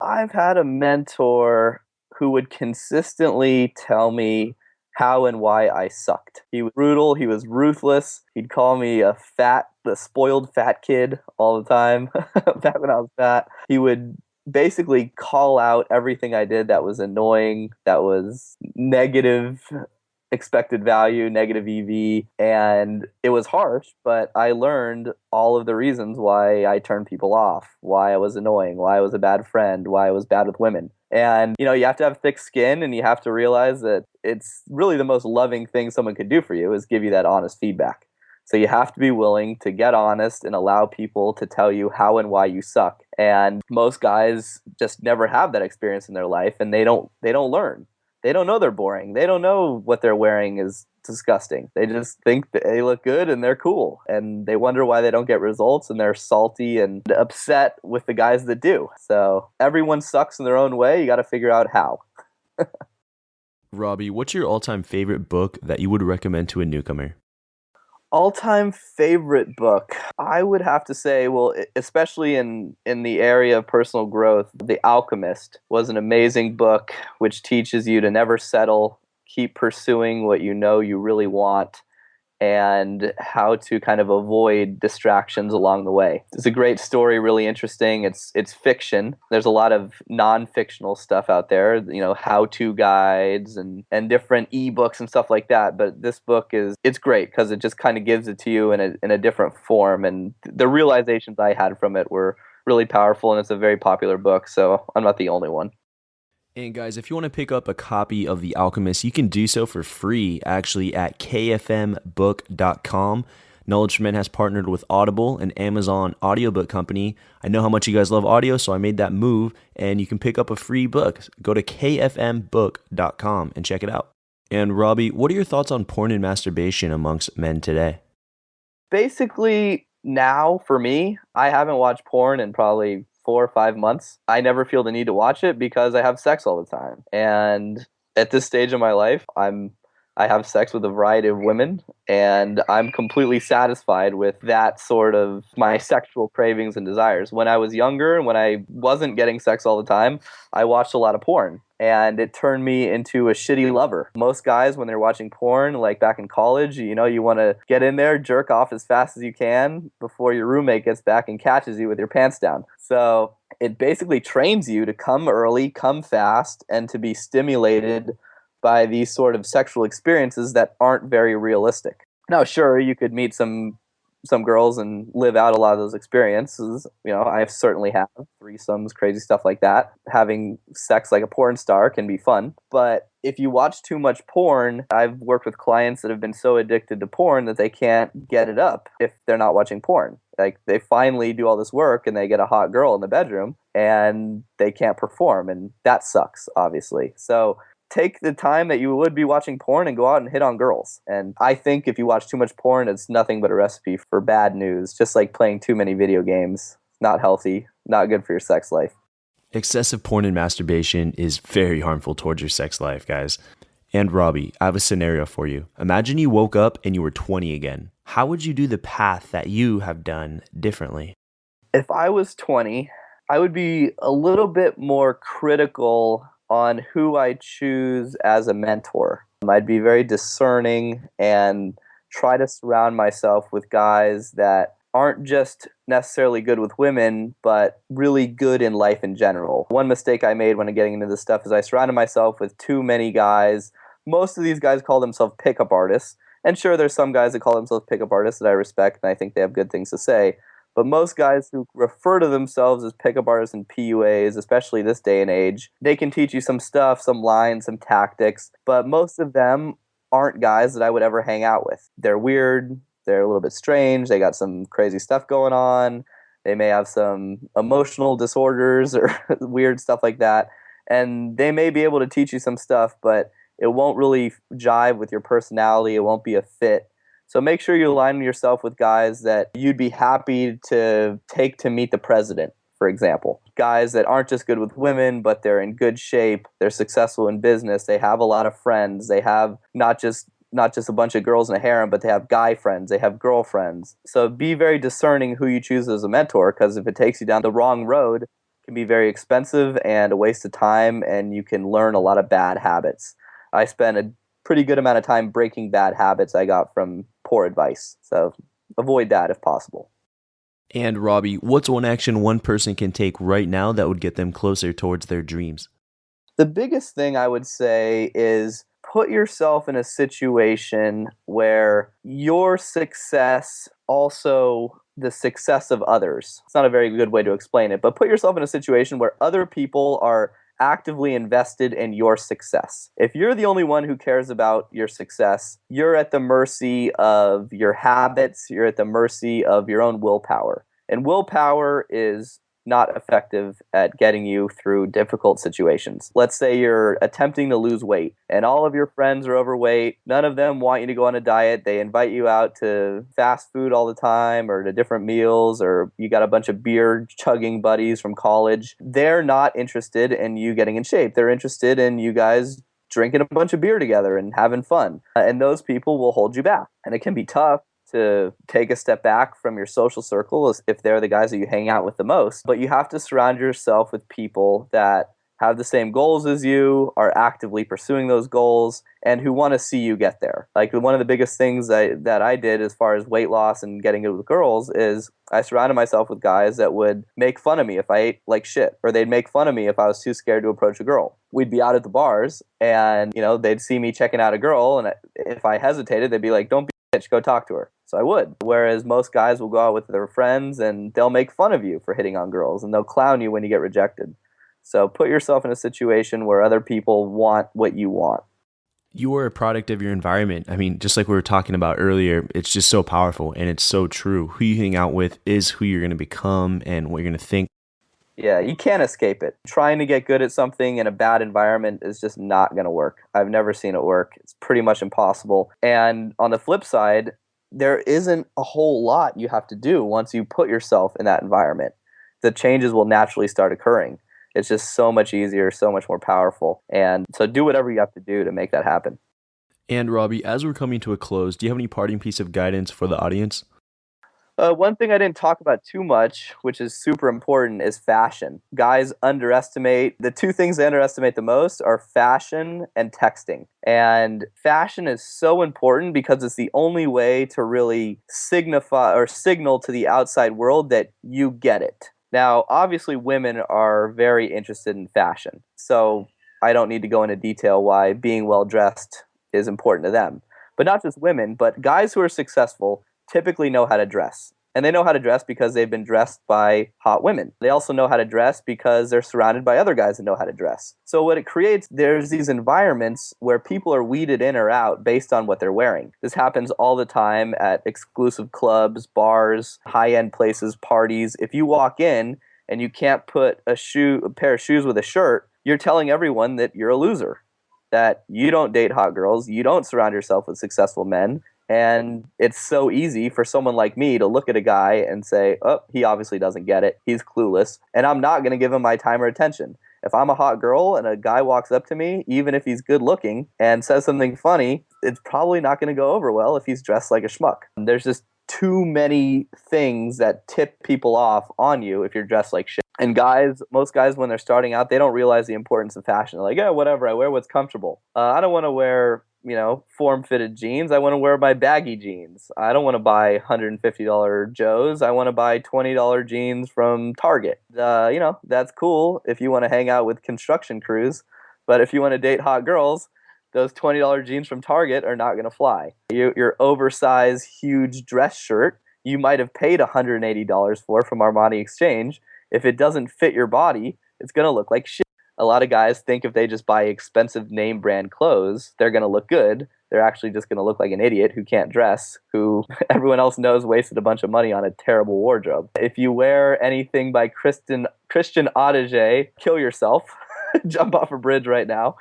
I've had a mentor who would consistently tell me how and why I sucked. He was brutal. He was ruthless. He'd call me the spoiled fat kid all the time. Back when I was fat, he would basically call out everything I did that was annoying, that was negative expected value, negative EV, and it was harsh, but I learned all of the reasons why I turned people off, why I was annoying, why I was a bad friend, why I was bad with women. And, you have to have thick skin, and you have to realize that it's really the most loving thing someone could do for you is give you that honest feedback. So you have to be willing to get honest and allow people to tell you how and why you suck. And most guys just never have that experience in their life, and they don't learn. They don't know they're boring. They don't know what they're wearing is disgusting. They just think that they look good and they're cool. And they wonder why they don't get results, and they're salty and upset with the guys that do. So everyone sucks in their own way. You got to figure out how. Robbie, what's your all-time favorite book that you would recommend to a newcomer? All-time favorite book, I would have to say, well, especially in the area of personal growth, The Alchemist was an amazing book which teaches you to never settle, keep pursuing what you know you really want, and how to kind of avoid distractions along the way. It's a great story, really interesting. It's fiction. There's a lot of non-fictional stuff out there, how-to guides and different ebooks and stuff like that. But this book it's great because it just kind of gives it to you in a different form. And the realizations I had from it were really powerful, and it's a very popular book, so I'm not the only one. And guys, if you want to pick up a copy of The Alchemist, you can do so for free actually at kfmbook.com. Knowledge for Men has partnered with Audible, an Amazon audiobook company. I know how much you guys love audio, so I made that move, and you can pick up a free book. Go to kfmbook.com and check it out. And Robbie, what are your thoughts on porn and masturbation amongst men today? Basically, now for me, I haven't watched porn in probably 4 or 5 months. I never feel the need to watch it because I have sex all the time. And at this stage of my life, I have sex with a variety of women, and I'm completely satisfied with that sort of my sexual cravings and desires. When I was younger and when I wasn't getting sex all the time, I watched a lot of porn, and it turned me into a shitty lover. Most guys, when they're watching porn, like back in college, you want to get in there, jerk off as fast as you can before your roommate gets back and catches you with your pants down. So it basically trains you to come early, come fast, and to be stimulated by these sort of sexual experiences that aren't very realistic. Now, sure, you could meet some girls and live out a lot of those experiences. I certainly have threesomes, crazy stuff like that. Having sex like a porn star can be fun. But if you watch too much porn, I've worked with clients that have been so addicted to porn that they can't get it up if they're not watching porn. Like, they finally do all this work and they get a hot girl in the bedroom and they can't perform. And that sucks, obviously. So take the time that you would be watching porn and go out and hit on girls. And I think if you watch too much porn, it's nothing but a recipe for bad news. Just like playing too many video games. Not healthy, not good for your sex life. Excessive porn and masturbation is very harmful towards your sex life, guys. And Robbie, I have a scenario for you. Imagine you woke up and you were 20 again. How would you do the path that you have done differently? If I was 20, I would be a little bit more critical on who I choose as a mentor. I'd be very discerning and try to surround myself with guys that aren't just necessarily good with women, but really good in life in general. One mistake I made when getting into this stuff is I surrounded myself with too many guys. Most of these guys call themselves pickup artists. And sure, there's some guys that call themselves pickup artists that I respect, and I think they have good things to say. But most guys who refer to themselves as pickup artists and PUAs, especially this day and age, they can teach you some stuff, some lines, some tactics, but most of them aren't guys that I would ever hang out with. They're weird, they're a little bit strange, they got some crazy stuff going on, they may have some emotional disorders or weird stuff like that, and they may be able to teach you some stuff, but it won't really jive with your personality, it won't be a fit. So make sure you align yourself with guys that you'd be happy to take to meet the president, for example. Guys that aren't just good with women, but they're in good shape, they're successful in business, they have a lot of friends, they have not just a bunch of girls in a harem, but they have guy friends, they have girlfriends. So be very discerning who you choose as a mentor, because if it takes you down the wrong road, it can be very expensive and a waste of time, and you can learn a lot of bad habits. I spent a pretty good amount of time breaking bad habits I got from poor advice. So avoid that if possible. And Robbie, what's one action one person can take right now that would get them closer towards their dreams? The biggest thing I would say is put yourself in a situation where your success also the success of others. It's not a very good way to explain it, but put yourself in a situation where other people are actively invested in your success. If you're the only one who cares about your success, you're at the mercy of your habits, you're at the mercy of your own willpower. And willpower is not effective at getting you through difficult situations. Let's say you're attempting to lose weight and all of your friends are overweight. None of them want you to go on a diet. They invite you out to fast food all the time or to different meals, or you got a bunch of beer chugging buddies from college. They're not interested in you getting in shape. They're interested in you guys drinking a bunch of beer together and having fun. And those people will hold you back. And it can be tough to take a step back from your social circle if they're the guys that you hang out with the most. But you have to surround yourself with people that have the same goals as you, are actively pursuing those goals, and who want to see you get there. Like, one of the biggest things that I did as far as weight loss and getting good with girls is I surrounded myself with guys that would make fun of me if I ate like shit, or they'd make fun of me if I was too scared to approach a girl. We'd be out at the bars, and they'd see me checking out a girl, and if I hesitated, they'd be like, "Don't be a bitch, go talk to her." So I would. Whereas most guys will go out with their friends and they'll make fun of you for hitting on girls, and they'll clown you when you get rejected. So put yourself in a situation where other people want what you want. You are a product of your environment. I mean, just like we were talking about earlier, it's just so powerful and it's so true. Who you hang out with is who you're going to become and what you're going to think. Yeah, you can't escape it. Trying to get good at something in a bad environment is just not going to work. I've never seen it work. It's pretty much impossible. And on the flip side, there isn't a whole lot you have to do once you put yourself in that environment. The changes will naturally start occurring. It's just so much easier, so much more powerful. And so do whatever you have to do to make that happen. And Robbie, as we're coming to a close, do you have any parting piece of guidance for the audience? One thing I didn't talk about too much, which is super important, is fashion. Guys underestimate the two things they underestimate the most are fashion and texting. And fashion is so important because it's the only way to really signify or signal to the outside world that you get it. Now, obviously, women are very interested in fashion. So I don't need to go into detail why being well dressed is important to them. But not just women, but guys who are successful typically know how to dress. And they know how to dress because they've been dressed by hot women. They also know how to dress because they're surrounded by other guys that know how to dress. So what it creates, there's these environments where people are weeded in or out based on what they're wearing. This happens all the time at exclusive clubs, bars, high-end places, parties. If you walk in and you can't put a pair of shoes with a shirt, you're telling everyone that you're a loser, that you don't date hot girls, you don't surround yourself with successful men. And it's so easy for someone like me to look at a guy and say, oh, he obviously doesn't get it. He's clueless. And I'm not going to give him my time or attention. If I'm a hot girl and a guy walks up to me, even if he's good looking and says something funny, it's probably not going to go over well if he's dressed like a schmuck. There's just too many things that tip people off on you if you're dressed like shit. And guys, most guys, when they're starting out, they don't realize the importance of fashion. They're like, yeah, whatever, I wear what's comfortable. I don't want to wear form-fitted jeans. I want to wear my baggy jeans. I don't want to buy $150 Joes. I want to buy $20 jeans from Target. That's cool if you want to hang out with construction crews. But if you want to date hot girls, those $20 jeans from Target are not going to fly. Your oversized, huge dress shirt you might have paid $180 for from Armani Exchange. If it doesn't fit your body, it's going to look like shit. A lot of guys think if they just buy expensive name brand clothes, they're going to look good. They're actually just going to look like an idiot who can't dress, who everyone else knows wasted a bunch of money on a terrible wardrobe. If you wear anything by Christian Audigier, kill yourself. Jump off a bridge right now.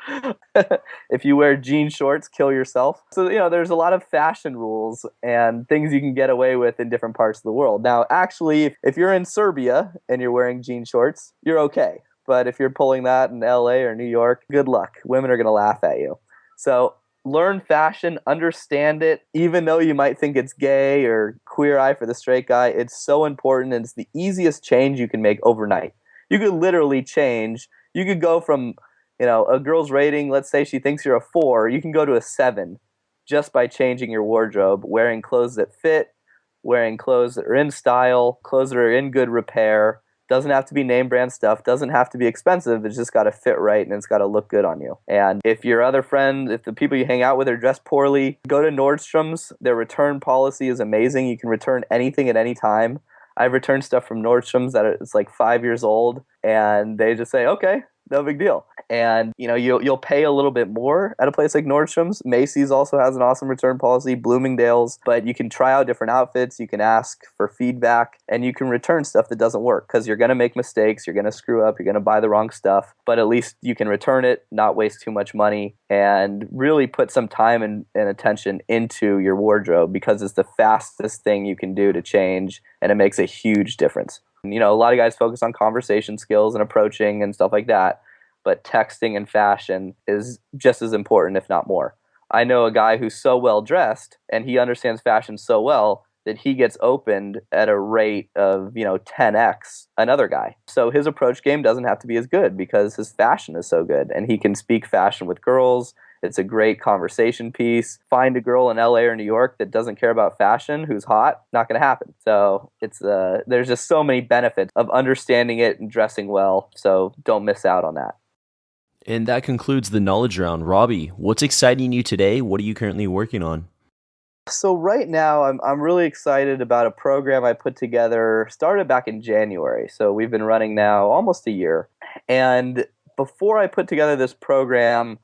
If you wear jean shorts, kill yourself. So, there's a lot of fashion rules and things you can get away with in different parts of the world. Now, actually, if you're in Serbia and you're wearing jean shorts, you're okay. But if you're pulling that in LA or New York, good luck. Women are going to laugh at you. So learn fashion, understand it, even though you might think it's gay or queer eye for the straight guy. It's so important, and it's the easiest change you can make overnight. You could literally change. You could go from, a girl's rating, let's say she thinks you're a 4, you can go to a 7 just by changing your wardrobe, wearing clothes that fit, wearing clothes that are in style, clothes that are in good repair. Doesn't have to be name brand stuff, doesn't have to be expensive, it's just got to fit right and it's got to look good on you. And if your other friend, if the people you hang out with are dressed poorly, go to Nordstrom's. Their return policy is amazing. You can return anything at any time. I've returned stuff from Nordstrom's that it's like 5 years old, and they just say, okay, no big deal. And you'll pay a little bit more at a place like Nordstrom's. Macy's also has an awesome return policy, Bloomingdale's, but you can try out different outfits, you can ask for feedback, and you can return stuff that doesn't work because you're going to make mistakes, you're going to screw up, you're going to buy the wrong stuff, but at least you can return it, not waste too much money, and really put some time and attention into your wardrobe because it's the fastest thing you can do to change, and it makes a huge difference. A lot of guys focus on conversation skills and approaching and stuff like that, but texting and fashion is just as important, if not more. I know a guy who's so well dressed and he understands fashion so well that he gets opened at a rate of 10x another guy. So his approach game doesn't have to be as good because his fashion is so good, and he can speak fashion with girls. It's a great conversation piece. Find a girl in LA or New York that doesn't care about fashion, who's hot, not going to happen. So there's just so many benefits of understanding it and dressing well. So don't miss out on that. And that concludes the knowledge round. Robbie, what's exciting you today? What are you currently working on? So right now, I'm really excited about a program I put together, started back in January. So we've been running now almost a year. And before I put together this program,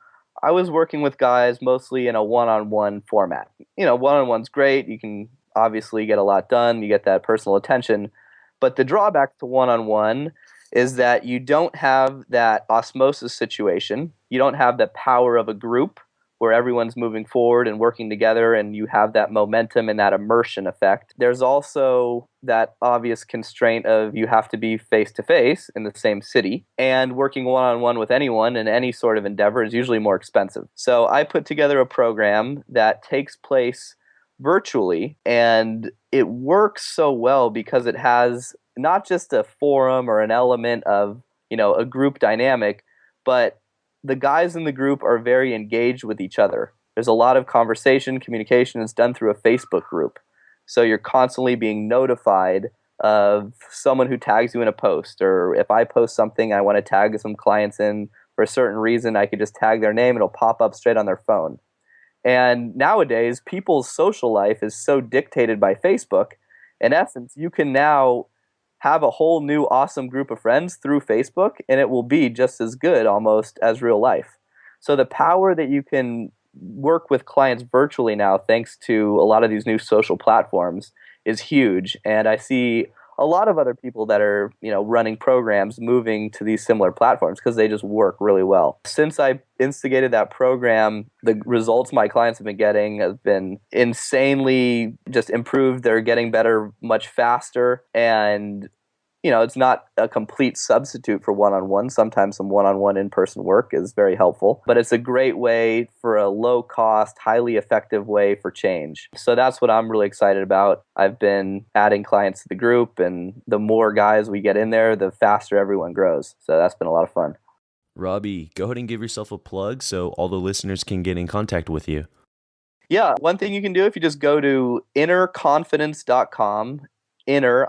I was working with guys mostly in a one-on-one format. One-on-one's great. You can obviously get a lot done. You get that personal attention. But the drawback to one-on-one is that you don't have that osmosis situation. You don't have the power of a group where everyone's moving forward and working together and you have that momentum and that immersion effect. There's also that obvious constraint of you have to be face-to-face in the same city, and working one-on-one with anyone in any sort of endeavor is usually more expensive. So I put together a program that takes place virtually, and it works so well because it has not just a forum or an element of, a group dynamic, but the guys in the group are very engaged with each other. There's a lot of conversation, communication is done through a Facebook group. So you're constantly being notified of someone who tags you in a post, or if I post something I want to tag some clients in for a certain reason, I could just tag their name, it'll pop up straight on their phone. And nowadays, people's social life is so dictated by Facebook. In essence, you can now have a whole new awesome group of friends through Facebook, and it will be just as good almost as real life. So the power that you can work with clients virtually now, thanks to a lot of these new social platforms, is huge. And I see a lot of other people that are, running programs moving to these similar platforms because they just work really well. Since I instigated that program, the results my clients have been getting have been insanely just improved. They're getting better much faster. And it's not a complete substitute for one-on-one. Sometimes some one-on-one in-person work is very helpful, but it's a great way for a low-cost, highly effective way for change. So that's what I'm really excited about. I've been adding clients to the group, and the more guys we get in there, the faster everyone grows. So that's been a lot of fun. Robbie, go ahead and give yourself a plug so all the listeners can get in contact with you. Yeah, one thing you can do if you just go to innerconfidence.com, INNER,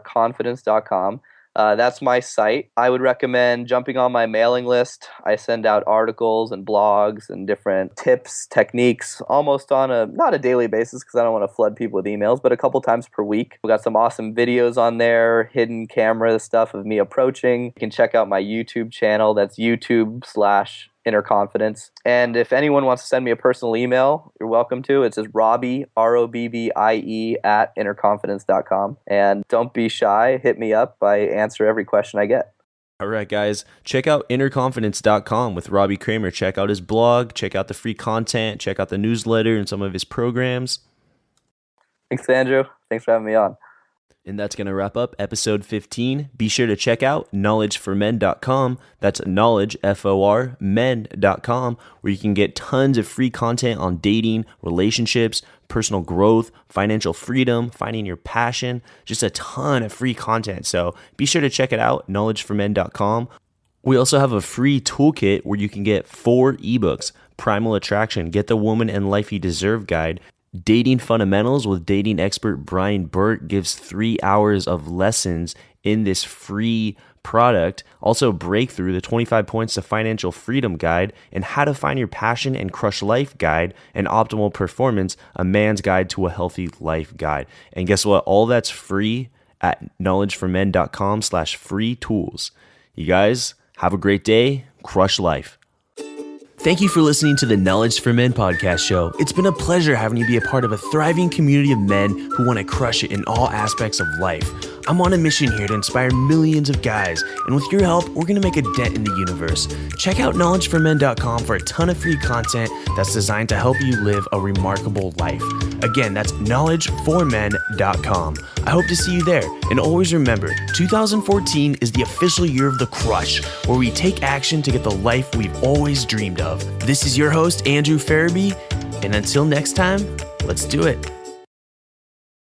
confidence.com. That's my site. I would recommend jumping on my mailing list. I send out articles and blogs and different tips, techniques, almost on not a daily basis because I don't want to flood people with emails, but a couple times per week. We got some awesome videos on there, hidden camera stuff of me approaching. You can check out my YouTube channel. That's YouTube/Inner Confidence. And if anyone wants to send me a personal email, you're welcome to. It's just Robbie, ROBBIE @innerconfidence.com. And don't be shy. Hit me up. I answer every question I get. All right, guys, check out innerconfidence.com with Robbie Kramer. Check out his blog, check out the free content, check out the newsletter and some of his programs. Thanks, Andrew. Thanks for having me on. And that's going to wrap up episode 15. Be sure to check out knowledgeformen.com. That's knowledge, F-O-R, men.com, where you can get tons of free content on dating, relationships, personal growth, financial freedom, finding your passion, just a ton of free content. So be sure to check it out, knowledgeformen.com. We also have a free toolkit where you can get 4 ebooks: Primal Attraction, Get the Woman and Life You Deserve Guide, Dating Fundamentals with dating expert Brian Burt gives 3 hours of lessons in this free product. Also, Breakthrough, the 25 Points to Financial Freedom Guide, and How to Find Your Passion and Crush Life Guide, and Optimal Performance, a man's guide to a healthy life guide. And guess what? All that's free at knowledgeformen.com/free tools. You guys have a great day. Crush life. Thank you for listening to the Knowledge for Men podcast show. It's been a pleasure having you be a part of a thriving community of men who want to crush it in all aspects of life. I'm on a mission here to inspire millions of guys, and with your help, we're going to make a dent in the universe. Check out knowledgeformen.com for a ton of free content that's designed to help you live a remarkable life. Again, that's knowledgeformen.com. I hope to see you there. And always remember, 2014 is the official year of the crush, where we take action to get the life we've always dreamed of. This is your host, Andrew Farabee, and until next time, let's do it.